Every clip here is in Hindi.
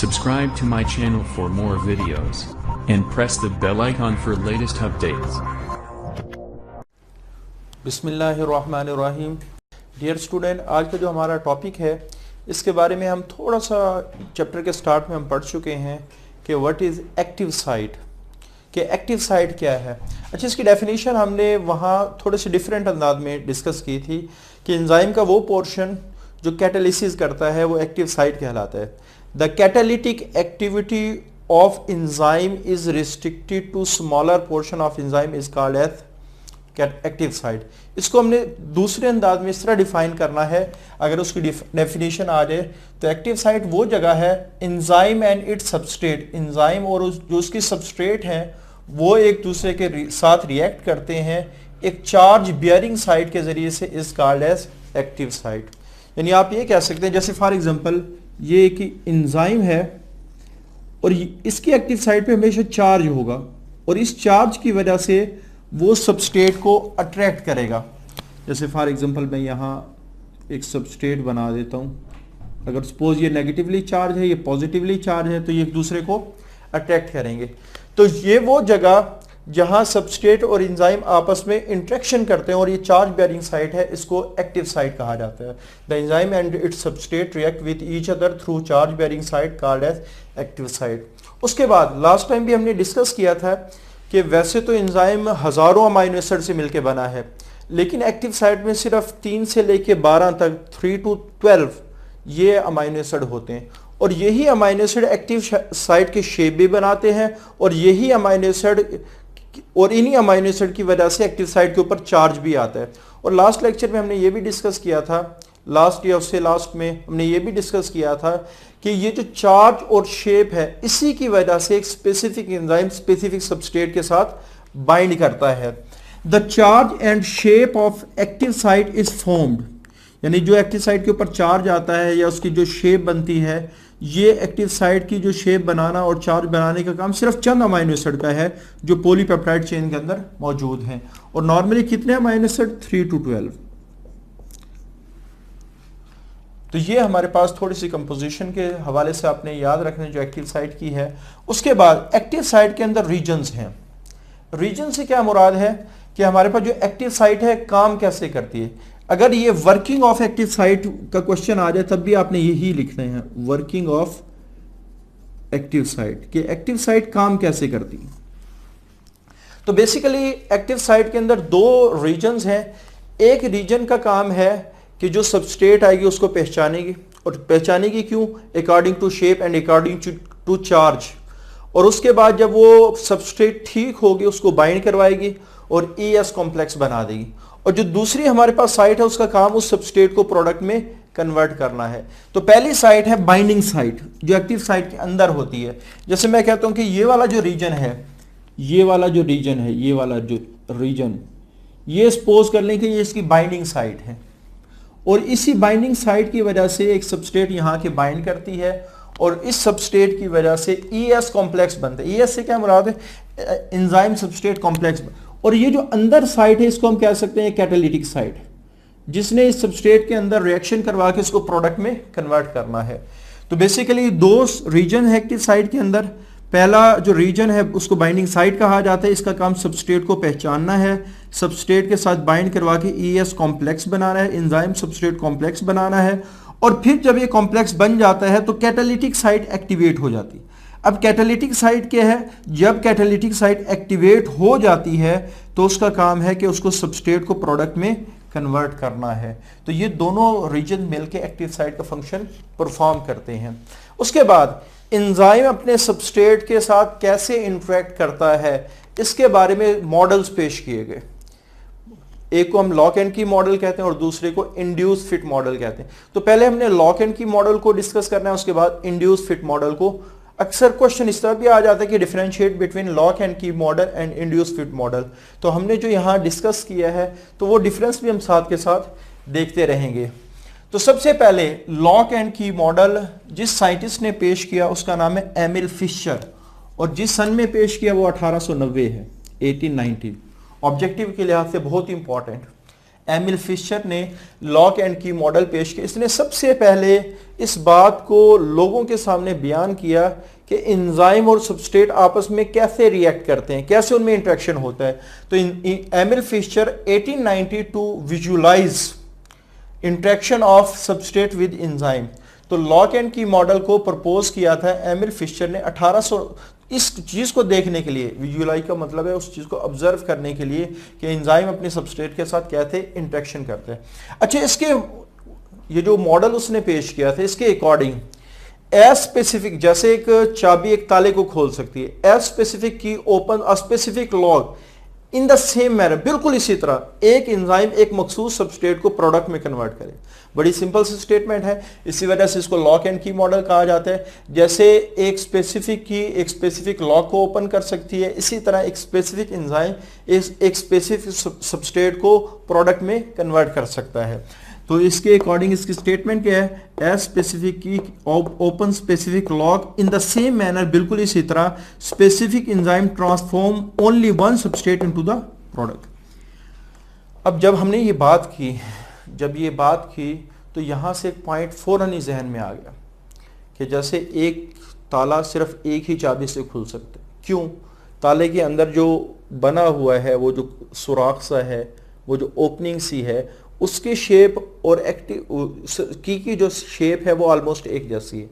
Subscribe to my channel for more videos and press the bell icon for latest updates. बिस्मिल्लाहिर्रहमानिर्रहीम। डियर स्टूडेंट, आज का जो हमारा टॉपिक है इसके बारे में हम थोड़ा सा चैप्टर के स्टार्ट में हम पढ़ चुके हैं कि व्हाट इज़ एक्टिव साइट, कि एक्टिव साइट क्या है। अच्छा, इसकी डेफिनेशन हमने वहाँ थोड़े से डिफरेंट अंदाज में डिस्कस की थी कि एंजाइम का वो पोर्शन जो कैटालिसिस करता है वो एक्टिव साइट कहलाता है। The catalytic activity of enzyme is restricted to smaller portion of enzyme is called as active site. इसको हमने दूसरे अंदाज में इस तरह डिफाइन करना है, अगर उसकी डेफिनेशन आ जाए तो एक्टिव साइट वो जगह है enzyme and its substrate, enzyme और जो उसकी सबस्ट्रेट हैं वो एक दूसरे के साथ रिएक्ट करते हैं एक चार्ज बियरिंग साइट के जरिए से, is called as active site. यानी आप ये कह सकते हैं, जैसे फॉर एग्जांपल ये एक एंजाइम है और इसकी एक्टिव साइट पे हमेशा चार्ज होगा और इस चार्ज की वजह से वो सबस्ट्रेट को अट्रैक्ट करेगा। जैसे फॉर एग्जांपल मैं यहाँ एक सबस्ट्रेट बना देता हूँ, अगर सपोज ये नेगेटिवली चार्ज है, ये पॉजिटिवली चार्ज है, तो ये एक दूसरे को अट्रैक्ट करेंगे। तो ये वो जगह जहाँ सबस्ट्रेट और एंजाइम आपस में इंटरेक्शन करते हैं और ये चार्ज बेयरिंग साइट है, इसको एक्टिव साइट कहा जाता है। The enzyme and its substrate react with each other through charge bearing site called as active site. उसके बाद लास्ट टाइम भी हमने डिस्कस किया था कि वैसे तो एंजाइम हजारों अमाइनो एसिड से मिलकर बना है, लेकिन एक्टिव साइट में सिर्फ 3 से लेके 12 तक 3 to 12 ये अमाइनो एसिड होते हैं और यही अमाइनो एसिड एक्टिव साइट के शेप भी बनाते हैं और यही अमाइनो एसिड और इन्हीं अमाइनो एसिड की वजह से एक्टिव साइट के ऊपर चार्ज भी आता है। और लास्ट लेक्चर में हमने ये भी डिस्कस किया था, लास्ट या उससे लास्ट में हमने ये भी डिस्कस किया था कि ये जो चार्ज और शेप है इसी की वजह से एक स्पेसिफिक एंजाइम स्पेसिफिक सबस्ट्रेट के साथ बाइंड करता है। The charge and shape of active site is formed, यानी जो एक्टिव साइट के ऊपर चार्ज आता है या उसकी जो शेप बनती है, ये एक्टिव साइट की जो शेप बनाना और चार्ज बनाने का काम सिर्फ चंद अमाइनो एसिड का है जो पॉलीपेप्टाइड चेन के अंदर मौजूद हैं। और नॉर्मली कितने अमाइनो एसिड? 3 to 12। तो ये हमारे पास थोड़ी सी कंपोजिशन के हवाले से आपने याद रखना जो एक्टिव साइट की है। उसके बाद एक्टिव साइट के अंदर रीजन्स हैं। रीजन से क्या मुराद है कि हमारे पास जो एक्टिव साइट है काम कैसे करती है। अगर ये वर्किंग ऑफ एक्टिव साइट का क्वेश्चन आ जाए तब भी आपने यही लिखना है, वर्किंग ऑफ एक्टिव साइट, कि एक्टिव साइट काम कैसे करती है। तो बेसिकली एक्टिव साइट के अंदर 2 रीजन्स हैं। एक रीजन का काम है कि जो सबस्ट्रेट आएगी उसको पहचानेगी, और पहचानेगी क्यों? According to shape and according to charge. और उसके बाद जब वो सबस्ट्रेट ठीक होगी उसको बाइंड करवाएगी और ES कॉम्प्लेक्स बना देगी। और जो दूसरी हमारे पास साइट है उसका काम उस सबस्ट्रेट को प्रोडक्ट में कन्वर्ट करना है। तो पहली साइट है बाइंडिंग साइट, जो एक्टिव साइट के अंदर होती है। जैसे मैं कहता हूं कि ये वाला जो रीजन है, ये वाला जो रीजन है, ये वाला जो रीजन, ये सपोज कर लें कि ये इसकी बाइंडिंग साइट है और इसी बाइंडिंग साइट की वजह से एक सबस्ट्रेट यहाँ के बाइंड करती है और इस सबस्ट्रेट की वजह से ES कॉम्प्लेक्स बनता है। ES से क्या मुराद है? Enzyme substrate complex. और ये जो अंदर साइट है इसको हम कह सकते हैं कैटालिटिक साइट, जिसने इस सबस्ट्रेट के अंदर रिएक्शन करवा के इसको प्रोडक्ट में कन्वर्ट करना है। तो बेसिकली 2 रीजन है एक्टिव साइट के अंदर। पहला जो रीजन है उसको बाइंडिंग साइट कहा जाता है, इसका काम सबस्ट्रेट को पहचानना है, सबस्ट्रेट के साथ बाइंड करवा के ES कॉम्प्लेक्स बनाना है, एंजाइम सबस्ट्रेट कॉम्प्लेक्स बनाना है। और फिर जब ये कॉम्प्लेक्स बन जाता है तो कैटालिटिक साइट एक्टिवेट हो जाती है। अब कैटालिटिक साइट क्या है? जब कैटालिटिक साइट एक्टिवेट हो जाती है तो उसका काम है कि उसको सबस्ट्रेट को प्रोडक्ट में कन्वर्ट करना है। तो ये दोनों रीजन मिलके एक्टिव साइट का फंक्शन परफॉर्म करते हैं। उसके बाद एंजाइम अपने सबस्ट्रेट के साथ कैसे इंटरेक्ट करता है इसके बारे में मॉडल्स पेश किए गए। एक को हम लॉक एंड की मॉडल कहते हैं और दूसरे को इंड्यूस फिट मॉडल कहते हैं। तो पहले हमने लॉक एंड की मॉडल को डिस्कस करना है, उसके बाद इंड्यूस फिट मॉडल को। अक्सर क्वेश्चन इस तरह भी आ जाता है कि differentiate between lock and key model and induce fit model. तो हमने जो यहाँ डिस्कस किया है तो वो डिफरेंस भी हम साथ के साथ देखते रहेंगे। तो सबसे पहले लॉक एंड की मॉडल जिस साइंटिस्ट ने पेश किया उसका नाम है एमिल फिशर, और जिस सन में पेश किया वो 1890 है, 1890। ऑब्जेक्टिव के लिहाज से बहुत इंपॉर्टेंट। एमिल फिशर ने लॉक एंड की मॉडल पेश किया। इसने सबसे पहले इस बात को लोगों के सामने बयान किया कि एंजाइम और सबस्ट्रेट आपस में कैसे रिएक्ट करते हैं, कैसे उनमें इंटरेक्शन होता है। तो Emil Fischer 1892 visualise interaction of substrate with enzyme. तो लॉक एंड की मॉडल को प्रपोज किया था एमिल फिशर ने 1800 इस चीज को देखने के लिए। विजुअलाइज का मतलब है उस चीज को ऑब्जर्व करने के लिए कि एंजाइम अपने सबस्ट्रेट के साथ कैसे इंटरेक्शन करते हैं। अच्छा, इसके ये जो मॉडल उसने पेश किया था इसके अकॉर्डिंग एज स्पेसिफिक, जैसे एक चाबी एक ताले को खोल सकती है, एज स्पेसिफिक की open a specific lock in the same manner, बिल्कुल इसी तरह एक एंजाइम एक मखसूस सबस्ट्रेट को प्रोडक्ट में कन्वर्ट करे। बड़ी सिंपल सी स्टेटमेंट है, इसी वजह से इसको लॉक एंड की मॉडल कहा जाता है। जैसे एक स्पेसिफिक की एक स्पेसिफिक लॉक को ओपन कर सकती है, इसी तरह एक स्पेसिफिक एंजाइम एक स्पेसिफिक सबस्ट्रेट को प्रोडक्ट में कन्वर्ट कर सकता है। तो इसके अकॉर्डिंग इसकी स्टेटमेंट क्या है, एज स्पेसिफिक की open specific lock in the same manner, बिल्कुल इसी तरह specific enzyme transform only one substrate into the product. अब जब हमने ये बात की तो यहां से एक पॉइंट फौरन ही जहन में आ गया कि जैसे एक ताला सिर्फ एक ही चाबी से खुल सकता है। क्यों? ताले के अंदर जो बना हुआ है, वो जो सुराख सा है, वो जो ओपनिंग सी है, उसकी शेप और एक्टिव की जो शेप है वो ऑलमोस्ट एक जैसी है।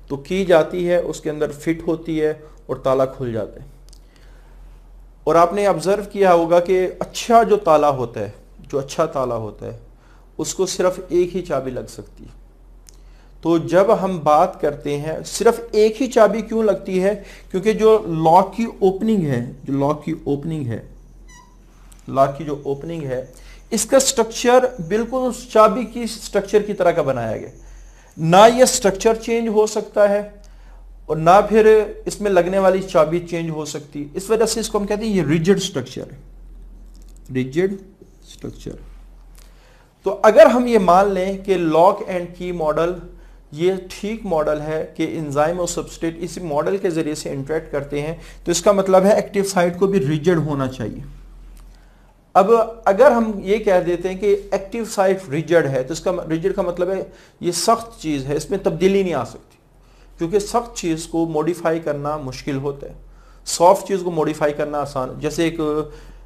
तो की जाती है, उसके अंदर फिट होती है और ताला खुल जाता है। और आपने ऑब्जर्व किया होगा कि अच्छा जो ताला होता है, जो अच्छा ताला होता है, उसको सिर्फ एक ही चाबी लग सकती है। तो जब हम बात करते हैं सिर्फ एक ही चाबी क्यों लगती है, क्योंकि जो लॉक की ओपनिंग है, इसका स्ट्रक्चर बिल्कुल उस चाबी की स्ट्रक्चर की तरह का बनाया गया। ना ये स्ट्रक्चर चेंज हो सकता है और ना फिर इसमें लगने वाली चाबी चेंज हो सकती। इस वजह से इसको हम कहते हैं ये रिजिड स्ट्रक्चर है, रिजिड स्ट्रक्चर। तो अगर हम ये मान लें कि लॉक एंड की मॉडल ये ठीक मॉडल है कि एंजाइम और सबस्ट्रेट इसी मॉडल के जरिए से इंटरेक्ट करते हैं, तो इसका मतलब है एक्टिव साइट को भी रिजिड होना चाहिए। अब अगर हम ये कह देते हैं कि एक्टिव साइट रिजिड है, तो इसका रिजिड का मतलब है ये सख्त चीज है, इसमें तब्दीली नहीं आ सकती, क्योंकि सख्त चीज को मॉडिफाई करना मुश्किल होता है, सॉफ्ट चीज को मॉडिफाई करना आसान। जैसे एक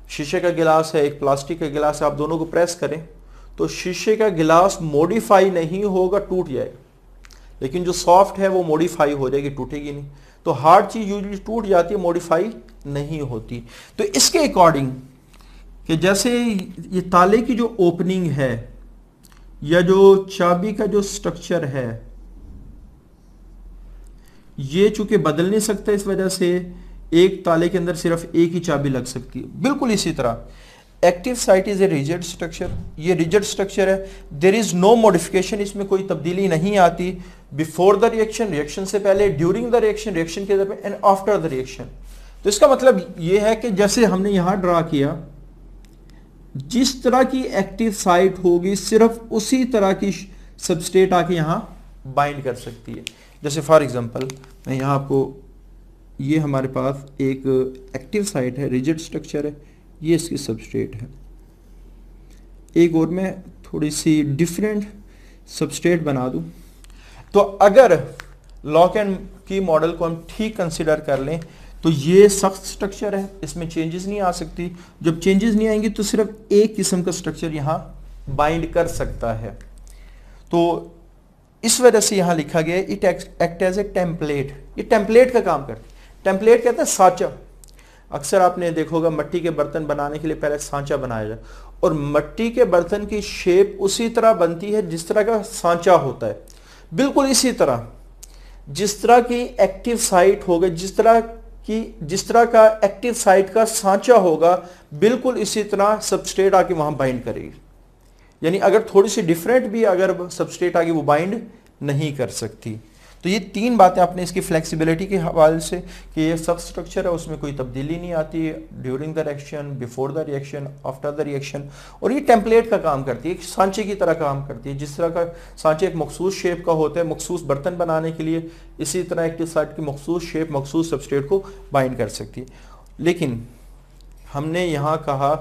शीशे का गिलास है, एक प्लास्टिक का गिलास है, आप दोनों को प्रेस करें तो शीशे का गिलास मॉडिफाई नहीं होगा, टूट जाएगा, लेकिन जो सॉफ्ट है वो मॉडिफाई हो जाएगी, टूटेगी नहीं। तो हार्ड चीज यूजुअली टूट जाती है, मॉडिफाई नहीं होती। तो इसके अकॉर्डिंग कि जैसे ये ताले की जो ओपनिंग है या जो चाबी का जो स्ट्रक्चर है, ये चूंकि बदल नहीं सकता, इस वजह से एक ताले के अंदर सिर्फ एक ही चाबी लग सकती है। बिल्कुल इसी तरह active site is a rigid structure, ये रिजिड स्ट्रक्चर है, देयर इज नो मॉडिफिकेशन, इसमें कोई तब्दीली नहीं आती। बिफोर द रिएक्शन, रिएक्शन से पहले, ड्यूरिंग द रिएक्शन, रिएक्शन के दरमियान, एंड आफ्टर द रिएक्शन। तो इसका मतलब ये है कि जैसे हमने यहां ड्रा किया, जिस तरह की एक्टिव साइट होगी सिर्फ उसी तरह की सबस्ट्रेट आके यहां बाइंड कर सकती है। जैसे फॉर एग्जांपल मैं यहां आपको, ये हमारे पास एक एक्टिव साइट है, रिजिड स्ट्रक्चर है, ये इसकी सबस्ट्रेट है। एक और मैं थोड़ी सी डिफरेंट सबस्ट्रेट बना दूं, तो अगर लॉक एंड की मॉडल को हम ठीक कंसिडर कर लें तो ये सख्त स्ट्रक्चर है, इसमें चेंजेस नहीं आ सकती। जब चेंजेस नहीं आएंगी तो सिर्फ एक किस्म का स्ट्रक्चर यहां बाइंड कर सकता है। तो इस वजह से यहां लिखा गया it act as a template, ये टेम्पलेट का काम करती है। टेम्पलेट कहते हैं सांचा। अक्सर आपने देखोगा मट्टी के बर्तन बनाने के लिए पहले सांचा बनाया जाए, और मट्टी के बर्तन की शेप उसी तरह बनती है जिस तरह का सांचा होता है। बिल्कुल इसी तरह जिस तरह की एक्टिव साइट होगा, जिस तरह का एक्टिव साइट का सांचा होगा, बिल्कुल इसी तरह सबस्ट्रेट आके वहां बाइंड करेगी। यानी अगर थोड़ी सी डिफरेंट भी अगर सबस्ट्रेट आगे वो बाइंड नहीं कर सकती। तो ये तीन बातें आपने इसकी फ्लेक्सिबिलिटी के हवाले से कि ये सब स्ट्रक्चर है, उसमें कोई तब्दीली नहीं आती during the reaction, before the reaction, after the reaction, और ये टेम्पलेट का काम करती है, एक सांचे की तरह काम करती है। जिस तरह का सांचे एक मखसूस शेप का होता है मखसूस बर्तन बनाने के लिए, इसी तरह एक्टिव साइट की मखसूस शेप मखसूस सबस्ट्रेट को बाइंड कर सकती है। लेकिन हमने यहाँ कहा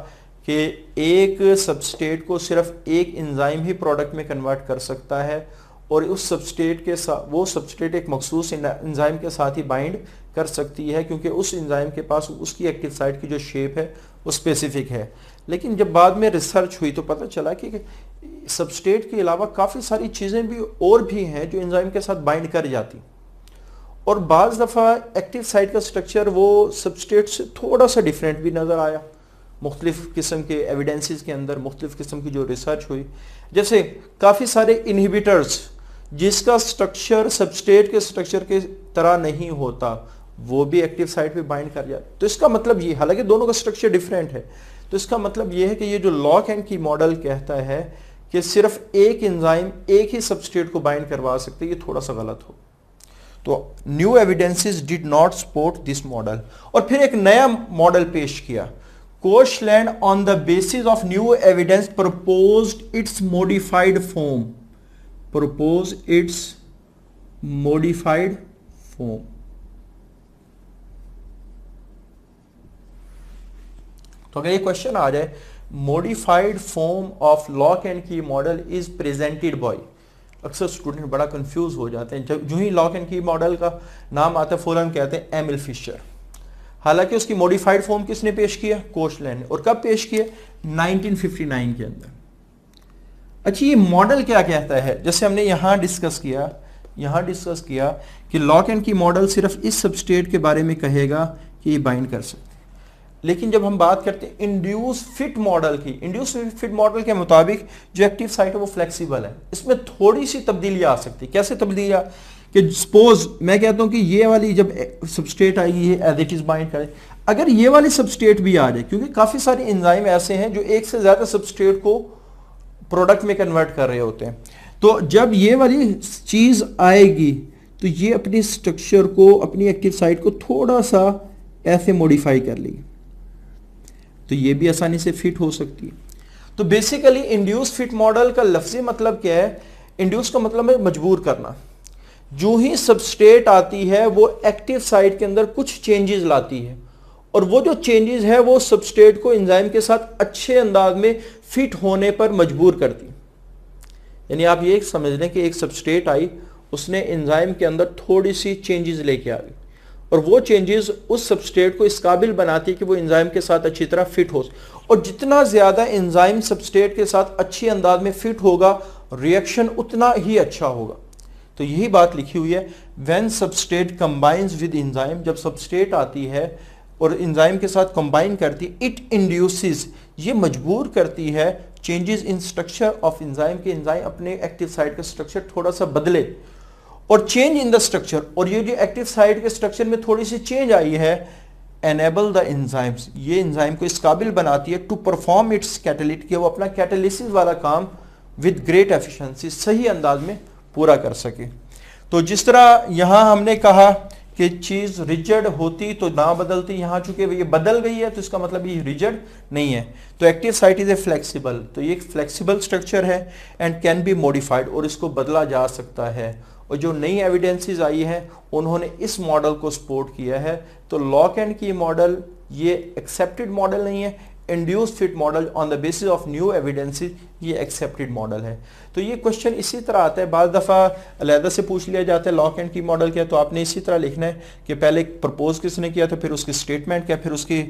कि एक सबस्ट्रेट को सिर्फ एक एंजाइम ही प्रोडक्ट में कन्वर्ट कर सकता है और उस सबस्ट्रेट के साथ वो सबस्ट्रेट एक मखसूस एंजाइम के साथ ही बाइंड कर सकती है, क्योंकि उस एंजाइम के पास उसकी एक्टिव साइट की जो शेप है वो स्पेसिफिक है। लेकिन जब बाद में रिसर्च हुई तो पता चला कि सबस्ट्रेट के अलावा काफ़ी सारी चीज़ें भी और भी हैं जो एंजाइम के साथ बाइंड कर जाती, और बाज़ दफ़ा एक्टिव साइट का स्ट्रक्चर वो सबस्ट्रेट से थोड़ा सा डिफरेंट भी नज़र आया। मुख्तलिफ किस्म के एविडेंसेस के अंदर मुख्तलिफ किस्म की जो रिसर्च हुई, जैसे काफ़ी सारे इनहिबिटर्स जिसका स्ट्रक्चर सबस्ट्रेट के स्ट्रक्चर के तरह नहीं होता, वो भी एक्टिव साइट पे बाइंड कर जाते। तो इसका मतलब ये, हालांकि दोनों का स्ट्रक्चर डिफरेंट है, तो इसका मतलब ये है कि ये जो लॉक एंड की मॉडल कहता है कि सिर्फ एक एंजाइम एक ही सबस्ट्रेट को बाइंड करवा सकते, ये थोड़ा सा गलत हो। तो new evidences did not support this model. और फिर एक नया मॉडल पेश किया, Koshland on the basis of new evidence proposed it's modified form, propose it's modified form. तो अगर ये क्वेश्चन आ जाए, modified form of lock and key model is presented by, अक्सर स्टूडेंट बड़ा कंफ्यूज हो जाते हैं। जब जो ही लॉक एंड की मॉडल का नाम आता है फौरन कहते हैं एमिल फिशर। हालांकि उसकी मॉडिफाइड फॉर्म किसने पेश किया? कोशलैंड ने। और कब पेश किया? 1959 के अंदर। अच्छा, ये मॉडल क्या कहता है? जैसे हमने यहां डिस्कस किया कि लॉक एंड की मॉडल सिर्फ इस सबस्ट्रेट के बारे में कहेगा कि ये बाइंड कर सकते हैं। लेकिन जब हम बात करते हैं इंड्यूस फिट मॉडल की, इंड्यूस फिट मॉडल के मुताबिक जो एक्टिव साइट है वो फ्लेक्सिबल है, इसमें थोड़ी सी तब्दीलियां आ सकती है। कैसे तब्दीलियां? कि सपोज मैं कहता हूं कि ये वाली जब सबस्ट्रेट आएगी ये एज इट इज बाइंड करे, अगर ये वाली सबस्ट्रेट भी आ जाए, क्योंकि काफी सारे एंजाइम ऐसे हैं जो एक से ज्यादा सबस्ट्रेट को प्रोडक्ट में कन्वर्ट कर रहे होते हैं, तो जब ये वाली चीज आएगी तो ये अपनी स्ट्रक्चर को, अपनी एक्टिव साइट को थोड़ा सा ऐसे मॉडिफाई कर लेगी, तो ये भी आसानी से फिट हो सकती है। तो बेसिकली इंड्यूस फिट मॉडल का लफ्जी मतलब क्या है? इंड्यूस का मतलब है मजबूर करना। जो ही सबस्ट्रेट आती है वो एक्टिव साइट के अंदर कुछ चेंजेस लाती है, और वो जो चेंजेस है वो सबस्ट्रेट को एंजाइम के साथ अच्छे अंदाज में फिट होने पर मजबूर करती है। यानी आप ये समझ लें कि एक सबस्ट्रेट आई, उसने एंजाइम के अंदर थोड़ी सी चेंजेस लेके आ गई, और वो चेंजेस उस सबस्ट्रेट को इस काबिल बनाती है कि वो एंजाइम के साथ अच्छी तरह फिट हो। और जितना ज्यादा एंजाइम सबस्ट्रेट के साथ अच्छी अंदाज में फिट होगा, रिएक्शन उतना ही अच्छा होगा। तो यही बात लिखी हुई है, when substrate combines with enzyme, जब सबस्ट्रेट आती है और एंजाइम के साथ कंबाइन करती, इट इंड्यूसेस, ये मजबूर करती है changes in structure of enzyme, के एंजाइम अपने एक्टिव साइट का स्ट्रक्चर थोड़ा सा बदले, और चेंज इन द स्ट्रक्चर, और ये जो एक्टिव साइट के स्ट्रक्चर में थोड़ी सी चेंज आई है, एनेबल द एंजाइम्स, ये एंजाइम को इस काबिल बनाती है टू परफॉर्म इट्स कैटालिटिक, वो अपना कैटालिसिस वाला काम विद ग्रेट एफिशिएंसी, सही अंदाज में पूरा कर सके। तो जिस तरह यहां हमने कहा कि चीज रिजिड होती तो ना बदलती, यहां चूंकि ये बदल गई है तो इसका मतलब ये रिजिड नहीं है। तो active site is a flexible, तो ये एक फ्लेक्सिबल स्ट्रक्चर है एंड कैन बी मॉडिफाइड, और इसको बदला जा सकता है। और जो नई एविडेंसेस आई हैं उन्होंने इस मॉडल को सपोर्ट किया है। तो लॉक एंड की मॉडल ये एक्सेप्टेड मॉडल नहीं है, induce fit model on the basis of new evidences ये एक्सेप्टेड मॉडल है। तो ये क्वेश्चन इसी तरह आता है, बाज़ दफ़ा अलहदा से पूछ लिया जाता है लॉक एंड की मॉडल क्या, तो आपने इसी तरह लिखना है कि पहले प्रपोज किसने किया था, फिर उसकी स्टेटमेंट क्या, फिर उसकी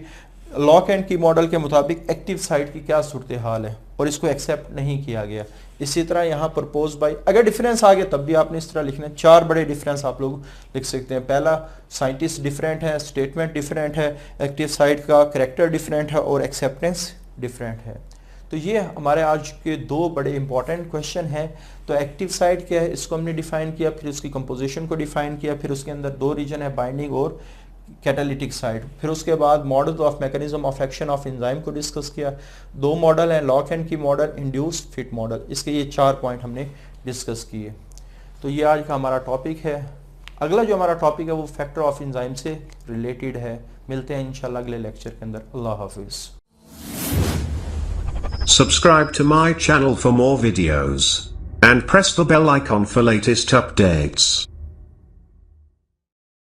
लॉक एंड की मॉडल के मुताबिक एक्टिव साइट की क्या सूरत हाल है, और इसको एक्सेप्ट नहीं किया गया। इसी तरह यहाँ प्रपोज बाय, अगर डिफरेंस आ गया तब भी आपने इस तरह लिखना है। 4 बड़े डिफरेंस आप लोग लिख सकते हैं। पहला, साइंटिस्ट डिफरेंट है, स्टेटमेंट डिफरेंट है, एक्टिव साइट का करैक्टर डिफरेंट है, और एक्सेप्टेंस डिफरेंट है। तो ये हमारे आज के 2 बड़े इंपॉर्टेंट क्वेश्चन हैं। तो एक्टिव साइट क्या है, इसको हमने डिफाइन किया, फिर उसकी कंपोजिशन को डिफाइन किया, फिर उसके अंदर 2 रीजन है, बाइंडिंग और कैटालिटिक साइट। फिर उसके बाद model of mechanism of action of enzyme को डिस्कस किया। 2 मॉडल हैं, lock and key model, induce fit model, इसके ये 4 पॉइंट हमने डिस्कस किए। तो ये आज का हमारा टॉपिक है। अगला जो हमारा टॉपिक है वो फैक्टर ऑफ एंजाइम से रिलेटेड है। मिलते हैं इंशाल्लाह अगले लेक्चर के अंदर। अल्लाह हाफिज। Subscribe to my channel for more videos and press the bell icon for latest updates.